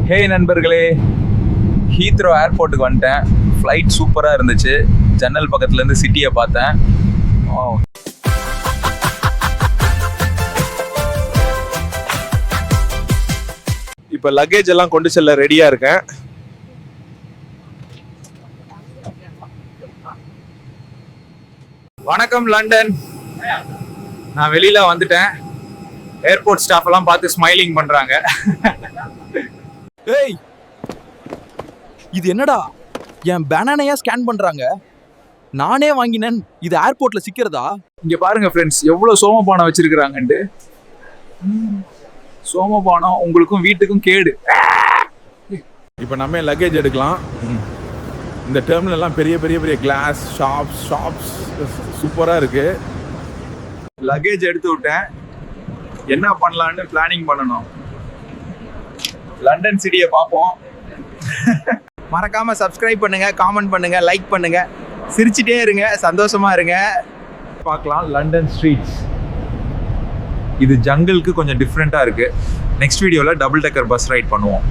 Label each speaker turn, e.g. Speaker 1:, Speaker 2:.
Speaker 1: ஹே நண்பர்களே, ஹீத்ரோ ஏர்போர்ட்டுக்கு வந்துட்டேன். ஃப்ளைட் சூப்பராக இருந்துச்சு. ஜன்னல் பக்கத்துலேருந்து சிட்டியை பார்த்தேன்.
Speaker 2: இப்போ லக்கேஜ் எல்லாம் கொண்டு செல்ல ரெடியாக இருக்கேன்.
Speaker 1: வணக்கம் லண்டன். நான் வெளியில வந்துட்டேன். ஏர்போர்ட் ஸ்டாஃப் எல்லாம் பார்த்து ஸ்மைலிங் பண்றாங்க.
Speaker 3: ஏய், இது என்னடா என் பேனானையா ஸ்கேன் பண்றாங்க? நானே வாங்கினேன், இது ஏர்போர்ட்ல சிக்கிறதா?
Speaker 1: இங்க பாருங்க ஃப்ரெண்ட்ஸ், எவ்வளவு சோமபானம் வச்சிருக்கிறாங்கன்ட்டு. சோமபானம் உங்களுக்கும் வீட்டுக்கும் கேடு.
Speaker 2: இப்போ நம்ம லக்கேஜ் எடுக்கலாம். இந்த டெர்மினல் எல்லாம் பெரிய பெரிய பெரிய கிளாஸ் ஷாப்ஸ் சூப்பராக இருக்கு.
Speaker 1: லக்கேஜ் எடுத்து விட்டேன். என்ன பண்ணலான்னு பிளானிங் பண்ணணும். லண்டன் சிட்டியை பார்ப்போம்.
Speaker 4: மறக்காம சப்ஸ்கிரைப் பண்ணுங்க, காமெண்ட் பண்ணுங்க, லைக் பண்ணுங்க, சிரிச்சிட்டே இருங்க, சந்தோஷமா இருங்க.
Speaker 1: பார்க்கலாம் லண்டன் ஸ்ட்ரீட்ஸ். இது ஜங்கிளுக்கு கொஞ்சம் டிஃப்ரெண்ட்டாக இருக்கு. நெக்ஸ்ட் வீடியோவில் டபுள் டெக்கர் பஸ் ரைட் பண்ணுவோம்.